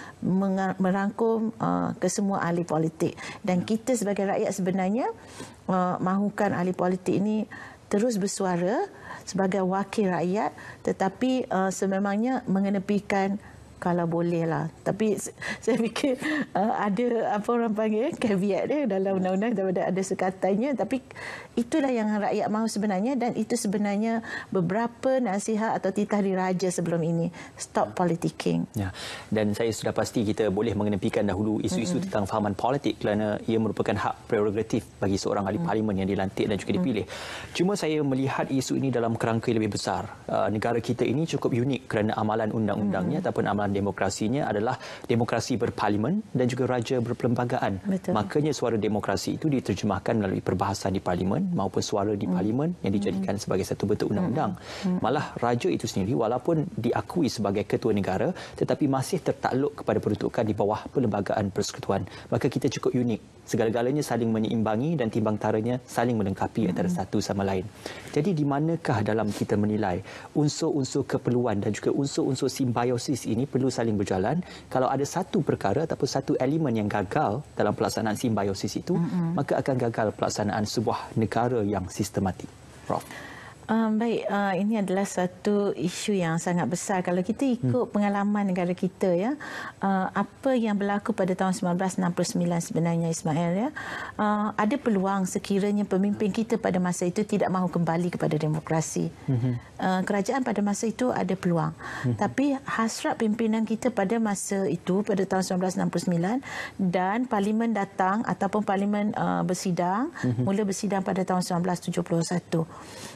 merangkum kesemua ahli politik dan kita sebagai rakyat sebenarnya mahukan ahli politik ini terus bersuara sebagai wakil rakyat tetapi sememangnya mengenepikan kalau boleh lah. Tapi saya fikir ada apa orang panggil caveat dia dalam undang-undang daripada ada sekatannya. Tapi itulah yang rakyat mahu sebenarnya dan itu sebenarnya beberapa nasihat atau titah diraja sebelum ini. Stop politicking. Ya. Dan saya sudah pasti kita boleh mengenepikan dahulu isu-isu tentang fahaman politik kerana ia merupakan hak prerogatif bagi seorang ahli parlimen yang dilantik dan juga dipilih. Cuma saya melihat isu ini dalam kerangka yang lebih besar. Negara kita ini cukup unik kerana amalan undang-undangnya ataupun amalan demokrasinya adalah demokrasi berparlimen dan juga raja berperlembagaan. Betul. Makanya suara demokrasi itu diterjemahkan melalui perbahasan di parlimen maupun suara di parlimen yang dijadikan sebagai satu bentuk undang-undang. Malah raja itu sendiri walaupun diakui sebagai ketua negara tetapi masih tertakluk kepada peruntukan di bawah perlembagaan persekutuan. Maka kita cukup unik. Segala-galanya saling menyeimbangi dan timbang taranya saling melengkapi antara satu sama lain. Jadi di manakah dalam kita menilai unsur-unsur keperluan dan juga unsur-unsur simbiosis ini perlu saling berjalan? Kalau ada satu perkara ataupun satu elemen yang gagal dalam pelaksanaan simbiosis itu, maka akan gagal pelaksanaan sebuah negara yang sistematik. Prof. Baik, ini adalah satu isu yang sangat besar. Kalau kita ikut pengalaman negara kita ya, apa yang berlaku pada tahun 1969 sebenarnya Ismail ya, ada peluang sekiranya pemimpin kita pada masa itu tidak mahu kembali kepada demokrasi. Kerajaan pada masa itu ada peluang. Tapi hasrat pimpinan kita pada masa itu pada tahun 1969 dan parlimen datang ataupun parlimen bersidang, mula bersidang pada tahun 1971.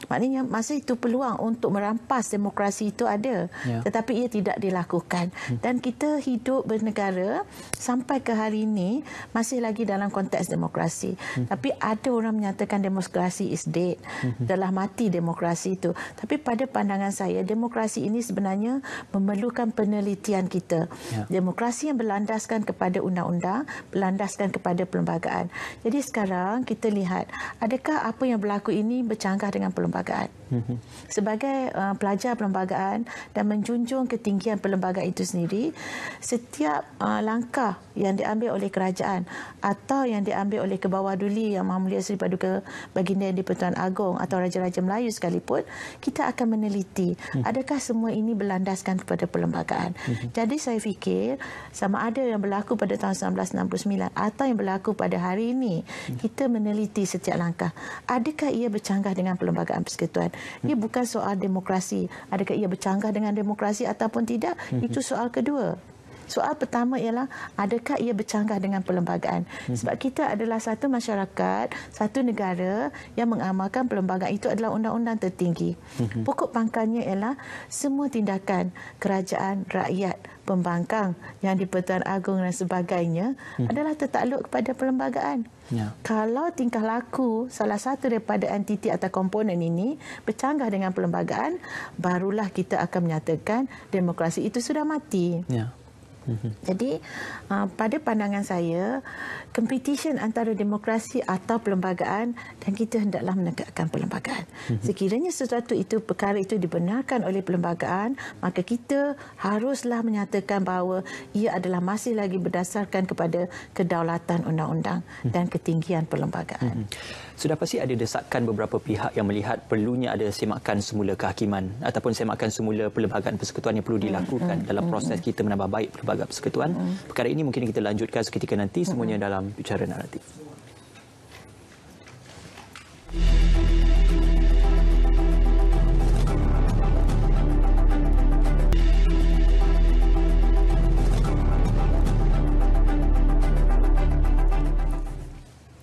Maknanya masa itu peluang untuk merampas demokrasi itu ada, tetapi ia tidak dilakukan. Dan kita hidup bernegara sampai ke hari ini masih lagi dalam konteks demokrasi. Tapi ada orang menyatakan demokrasi is dead, telah mati demokrasi itu. Tapi pada pandangan saya, demokrasi ini sebenarnya memerlukan penelitian kita. Demokrasi yang berlandaskan kepada undang-undang, berlandaskan kepada perlembagaan. Jadi sekarang kita lihat, adakah apa yang berlaku ini bercanggah dengan perlembagaan? Sebagai pelajar perlembagaan dan menjunjung ketinggian perlembagaan itu sendiri, setiap langkah yang diambil oleh kerajaan atau yang diambil oleh kebawah duli Yang Maha Mulia Seri Paduka Baginda Yang di-Pertuan Agong atau Raja-Raja Melayu sekalipun, kita akan meneliti adakah semua ini berlandaskan kepada perlembagaan. Jadi saya fikir sama ada yang berlaku pada tahun 1969 atau yang berlaku pada hari ini, kita meneliti setiap langkah. Adakah ia bercanggah dengan perlembagaan persekutuan? Ia bukan soal demokrasi. Adakah ia bercanggah dengan demokrasi ataupun tidak? Itu soal kedua. Soal pertama ialah adakah ia bercanggah dengan perlembagaan? Sebab kita adalah satu masyarakat, satu negara yang mengamalkan perlembagaan itu adalah undang-undang tertinggi. Pokok pangkalnya ialah semua tindakan kerajaan, rakyat, pembangkang yang di-Pertuan Agong dan sebagainya adalah tertakluk kepada perlembagaan. Kalau tingkah laku salah satu daripada entiti atau komponen ini bercanggah dengan perlembagaan, barulah kita akan menyatakan demokrasi itu sudah mati. Jadi pada pandangan saya, competition antara demokrasi atau perlembagaan, dan kita hendaklah menegakkan perlembagaan. Sekiranya sesuatu itu, perkara itu dibenarkan oleh perlembagaan, maka kita haruslah menyatakan bahawa ia adalah masih lagi berdasarkan kepada kedaulatan undang-undang dan ketinggian perlembagaan. Sudah pasti ada desakan beberapa pihak yang melihat perlunya ada semakan semula kehakiman ataupun semakan semula perlembagaan persekutuan yang perlu dilakukan dalam proses kita menambah baik perlembagaan persekutuan. Perkara ini mungkin kita lanjutkan seketika nanti, semuanya dalam Bicara Naratif.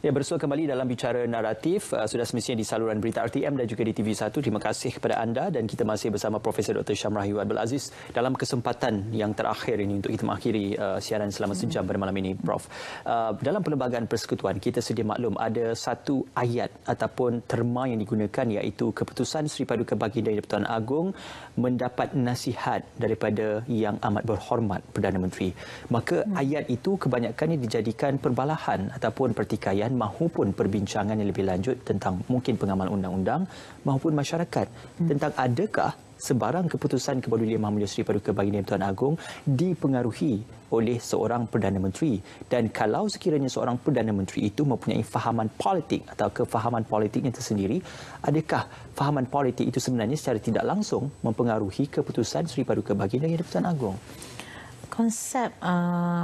Ya, bersua kembali dalam Bicara Naratif. Sudah semestinya di saluran berita RTM dan juga di TV1. Terima kasih kepada anda dan kita masih bersama Profesor Dr. Syamrahiyu Abdul Aziz dalam kesempatan yang terakhir ini untuk kita mengakhiri siaran selama sejam pada malam ini, Prof. Dalam perlembagaan persekutuan, kita sedia maklum ada satu ayat ataupun terma yang digunakan iaitu keputusan Seri Paduka Baginda Yang di-Pertuan Agong mendapat nasihat daripada Yang Amat Berhormat Perdana Menteri. Maka ayat itu kebanyakannya dijadikan perbalahan ataupun pertikaian mahupun perbincangan yang lebih lanjut tentang mungkin pengamal undang-undang mahupun masyarakat tentang adakah sebarang keputusan Kebadulian Mahmulia Seri Paduka Baginda Yang di-Pertuan Agong dipengaruhi oleh seorang Perdana Menteri, dan kalau sekiranya seorang Perdana Menteri itu mempunyai fahaman politik atau kefahaman politiknya tersendiri, adakah fahaman politik itu sebenarnya secara tidak langsung mempengaruhi keputusan Seri Paduka Baginda Yang di-Pertuan Agong? Konsep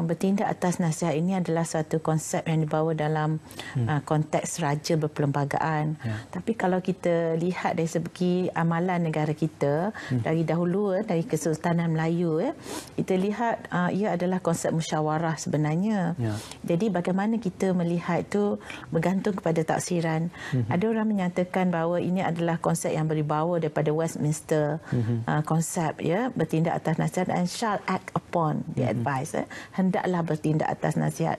bertindak atas nasihat ini adalah satu konsep yang dibawa dalam konteks raja berperlembagaan. Tapi kalau kita lihat dari segi amalan negara kita dari dahulu, dari Kesultanan Melayu, kita lihat ia adalah konsep musyawarah sebenarnya. Jadi bagaimana kita melihat itu bergantung kepada taksiran. Ada orang menyatakan bahawa ini adalah konsep yang berdibawa daripada Westminster, konsep bertindak atas nasihat and shall act upon the advice, hendaklah bertindak atas nasihat.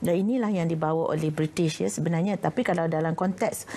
Dan inilah yang dibawa oleh British sebenarnya. Tapi kalau dalam konteks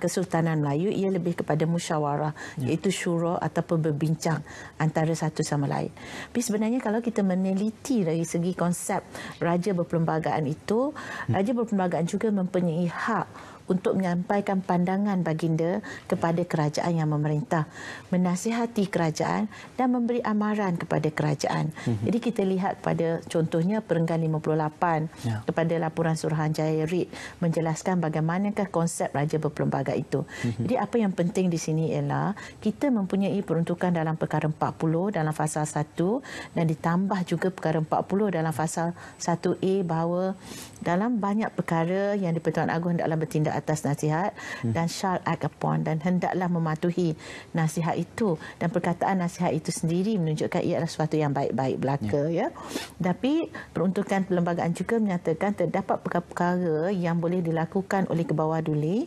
Kesultanan Melayu, ia lebih kepada musyawarah, iaitu syura ataupun berbincang antara satu sama lain. Tapi sebenarnya kalau kita meneliti dari segi konsep raja berperlembagaan itu, raja berperlembagaan juga mempunyai hak untuk menyampaikan pandangan baginda kepada kerajaan yang memerintah, menasihati kerajaan dan memberi amaran kepada kerajaan. Jadi kita lihat pada contohnya Perenggan 58 kepada laporan Suruhanjaya Reid menjelaskan bagaimanakah konsep raja berperlembagaan itu. Jadi apa yang penting di sini ialah kita mempunyai peruntukan dalam perkara 40 dalam fasal 1 dan ditambah juga perkara 40 dalam fasal 1A bahawa dalam banyak perkara yang di-Pertuan Agong hendaklah bertindak atas nasihat dan shall act upon, dan hendaklah mematuhi nasihat itu, dan perkataan nasihat itu sendiri menunjukkan ia adalah sesuatu yang baik-baik belaka Tapi peruntukan perlembagaan juga menyatakan terdapat perkara-perkara yang boleh dilakukan oleh kebawah duli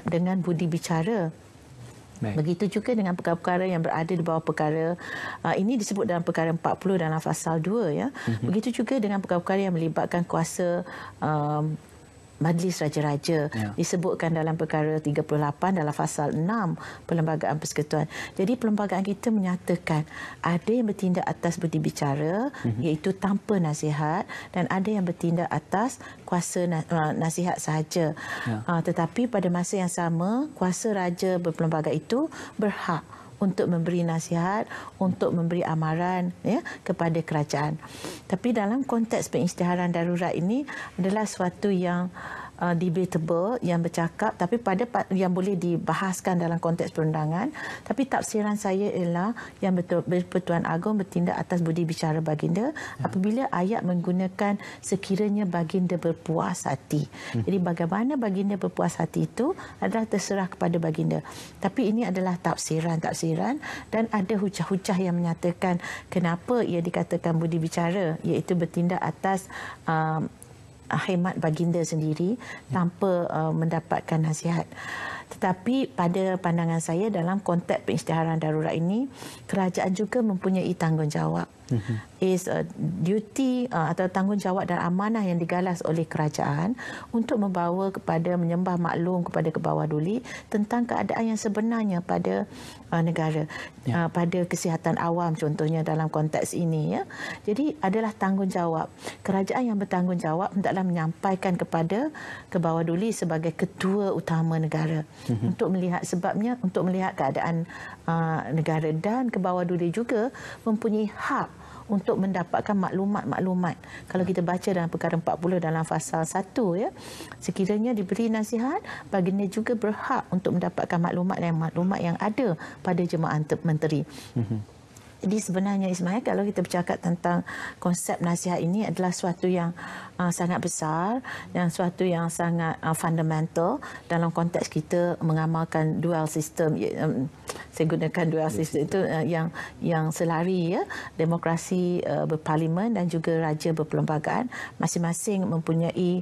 dengan budi bicara. Begitu juga dengan perkara-perkara yang berada di bawah perkara ini disebut dalam perkara 40 dalam fasal 2 Begitu juga dengan perkara-perkara yang melibatkan kuasa Majlis Raja-Raja disebutkan dalam perkara 38 dalam fasal 6 Perlembagaan Persekutuan. Jadi perlembagaan kita menyatakan ada yang bertindak atas budi bicara iaitu tanpa nasihat, dan ada yang bertindak atas kuasa nasihat sahaja. Tetapi pada masa yang sama kuasa raja berperlembagaan itu berhak untuk memberi nasihat, untuk memberi amaran kepada kerajaan. Tapi dalam konteks pengisytiharan darurat ini adalah suatu yang debatable, yang bercakap, tapi pada yang boleh dibahaskan dalam konteks perundangan. Tapi tafsiran saya ialah yang Pertuan Agong bertindak atas budi bicara baginda apabila ayat menggunakan sekiranya baginda berpuas hati. Jadi bagaimana baginda berpuas hati itu adalah terserah kepada baginda. Tapi ini adalah tafsiran dan ada hujah-hujah yang menyatakan kenapa ia dikatakan budi bicara, iaitu bertindak atas khidmat baginda sendiri tanpa mendapatkan nasihat. Tetapi pada pandangan saya dalam konteks pengisytiharan darurat ini, kerajaan juga mempunyai tanggungjawab is duty atau tanggungjawab dan amanah yang digalas oleh kerajaan untuk membawa kepada menyembah maklum kepada ke bawah duli tentang keadaan yang sebenarnya pada negara, pada kesihatan awam contohnya dalam konteks ini, ya. Jadi adalah tanggungjawab kerajaan yang bertanggungjawab hendaklah menyampaikan kepada ke bawah duli sebagai ketua utama negara untuk melihat sebabnya, untuk melihat keadaan negara, dan ke bawah duli juga mempunyai hak untuk mendapatkan maklumat-maklumat. Kalau kita baca dalam perkara 40 dalam fasal 1, ya, sekiranya diberi nasihat, baginda juga berhak untuk mendapatkan maklumat yang ada pada jemaah menteri. Jadi sebenarnya Ismail, kalau kita bercakap tentang konsep nasihat ini adalah suatu yang sangat besar dan suatu yang sangat fundamental dalam konteks kita mengamalkan dual system. Saya gunakan dual system itu yang selari, ya, demokrasi berparlimen dan juga raja berperlembagaan, masing-masing mempunyai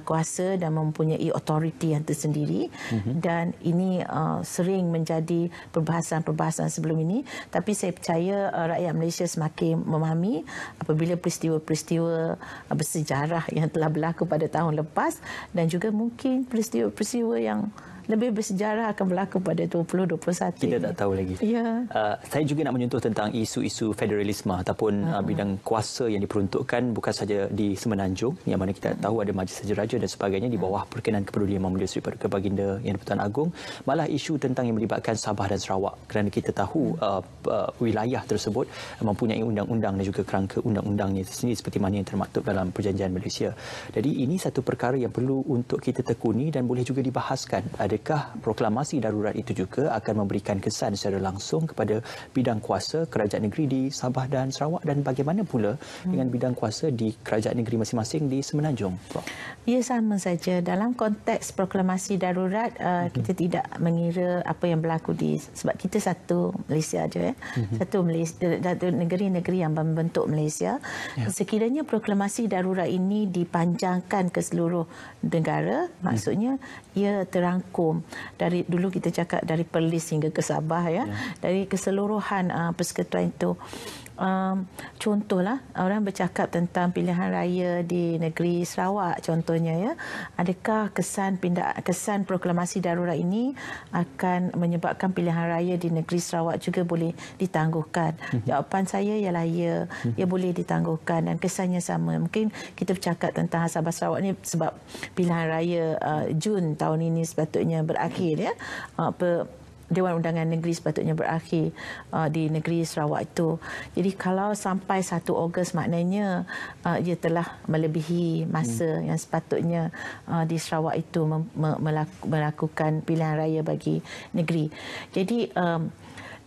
kuasa dan mempunyai authority yang tersendiri. Dan ini sering menjadi perbahasan-perbahasan sebelum ini, tapi saya percaya rakyat Malaysia semakin memahami apabila peristiwa-peristiwa bersejarah yang telah berlaku pada tahun lepas dan juga mungkin peristiwa-peristiwa yang lebih bersejarah akan berlaku pada 2021. Kita tak tahu lagi. Ya. Saya juga nak menyentuh tentang isu-isu federalisme ataupun bidang kuasa yang diperuntukkan bukan saja di Semenanjung, yang mana kita tahu ada Majlis Raja dan sebagainya di bawah perkenan Kepedulian Yang Mulia Seri Paduka Baginda Yang di-Pertuan Agong, malah isu tentang yang melibatkan Sabah dan Sarawak, kerana kita tahu wilayah tersebut mempunyai undang-undang dan juga kerangka undang-undangnya sendiri seperti mana yang termaktub dalam Perjanjian Malaysia. Jadi ini satu perkara yang perlu untuk kita tekuni dan boleh juga dibahaskan. Adakah proklamasi darurat itu juga akan memberikan kesan secara langsung kepada bidang kuasa kerajaan negeri di Sabah dan Sarawak, dan bagaimana pula dengan bidang kuasa di kerajaan negeri masing-masing di Semenanjung, Prof? Ya, sama saja. Dalam konteks proklamasi darurat, kita tidak mengira apa yang berlaku sebab kita satu Malaysia saja, ya. Satu negeri-negeri yang membentuk Malaysia. Sekiranya proklamasi darurat ini dipanjangkan ke seluruh negara, maksudnya ia terangkum dari dulu kita cakap dari Perlis hingga ke Sabah, ya. Dari keseluruhan persekutuan itu. Contohlah, orang bercakap tentang pilihan raya di negeri Sarawak contohnya, ya. Adakah kesan proklamasi darurat ini akan menyebabkan pilihan raya di negeri Sarawak juga boleh ditangguhkan? Jawapan saya ialah ya, ia boleh ditangguhkan dan kesannya sama. Mungkin kita bercakap tentang Sabah Sarawak ni sebab pilihan raya Jun tahun ini sepatutnya berakhir, ya. Dewan Undangan Negeri sepatutnya berakhir di negeri Sarawak itu. Jadi kalau sampai 1 Ogos maknanya ia telah melebihi masa yang sepatutnya di Sarawak itu melakukan pilihan raya bagi negeri. Jadi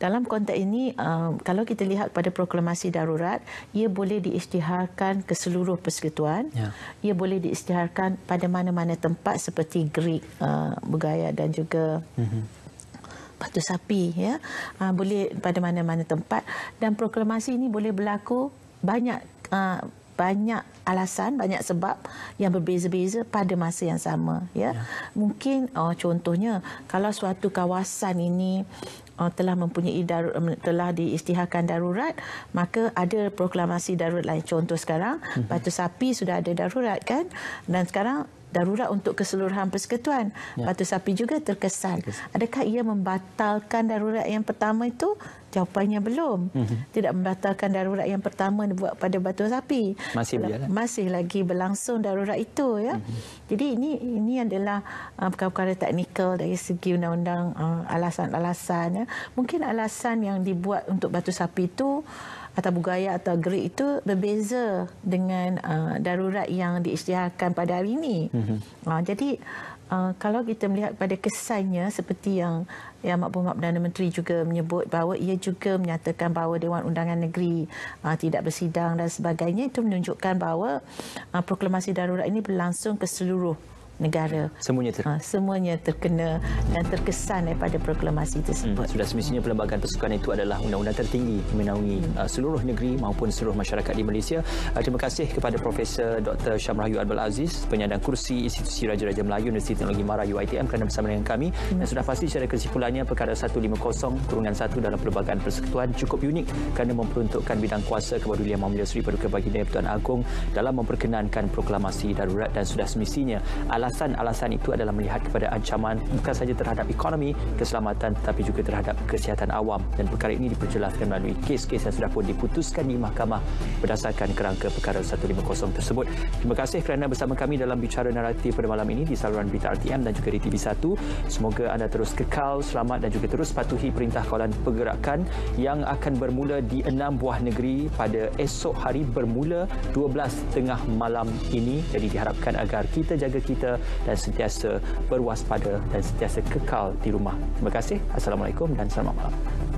dalam konteks ini, kalau kita lihat pada proklamasi darurat, ia boleh diisytiharkan ke seluruh persekutuan. Ia boleh diisytiharkan pada mana-mana tempat seperti Greek, Bugaya dan juga Batu Sapi, ya. Boleh pada mana-mana tempat, dan proklamasi ini boleh berlaku banyak alasan, banyak sebab yang berbeza-beza pada masa yang sama, ya. Mungkin contohnya kalau suatu kawasan ini telah diisytiharkan darurat, maka ada proklamasi darurat lain. Contoh sekarang Batu Sapi sudah ada darurat, kan, dan sekarang darurat untuk keseluruhan persekutuan. Batu Sapi juga terkesan. Adakah ia membatalkan darurat yang pertama itu? Jawapannya belum. Tidak membatalkan darurat yang pertama dibuat pada Batu Sapi. Masih lagi berlangsung darurat itu, ya. Jadi ini adalah perkara teknikal dari segi undang-undang, alasan-alasan, ya. Mungkin alasan yang dibuat untuk Batu Sapi itu atau Bugaya atau Greek itu berbeza dengan darurat yang diisytiharkan pada hari ini. Jadi kalau kita melihat pada kesannya seperti yang Yang Makbul Perdana Menteri juga menyebut bahawa ia juga menyatakan bahawa Dewan Undangan Negeri tidak bersidang dan sebagainya, itu menunjukkan bahawa proklamasi darurat ini berlangsung ke seluruh negara. Semuanya terkena dan terkesan daripada proklamasi tersebut. Sudah semestinya Perlembagaan Persekutuan itu adalah undang-undang tertinggi menaungi seluruh negeri maupun seluruh masyarakat di Malaysia. Terima kasih kepada Profesor Dr. Syamrahayu Adbal Aziz, penyandang kursi Institusi Raja-Raja Melayu Universiti Teknologi Mara UiTM kerana bersama dengan kami. Dan sudah pasti secara kesimpulannya perkara 150/1 dalam Perlembagaan Persekutuan cukup unik kerana memperuntukkan bidang kuasa Kepedulian Mahmulia Seri Paduka Baginda Yang-Bertuan Agong dalam memperkenankan proklamasi darurat, dan sudah semestinya alasan-alasan itu adalah melihat kepada ancaman bukan sahaja terhadap ekonomi, keselamatan tetapi juga terhadap kesihatan awam, dan perkara ini diperjelaskan melalui kes-kes yang sudah pun diputuskan di mahkamah berdasarkan kerangka perkara 150 tersebut. Terima kasih kerana bersama kami dalam Bicara Naratif pada malam ini di saluran berita RTM dan juga di TV1. Semoga anda terus kekal, selamat dan juga terus patuhi Perintah Kawalan Pergerakan yang akan bermula di 6 buah negeri pada esok hari bermula 12 tengah malam ini. Jadi diharapkan agar kita jaga kita dan sentiasa berwaspada dan sentiasa kekal di rumah. Terima kasih. Assalamualaikum dan selamat malam.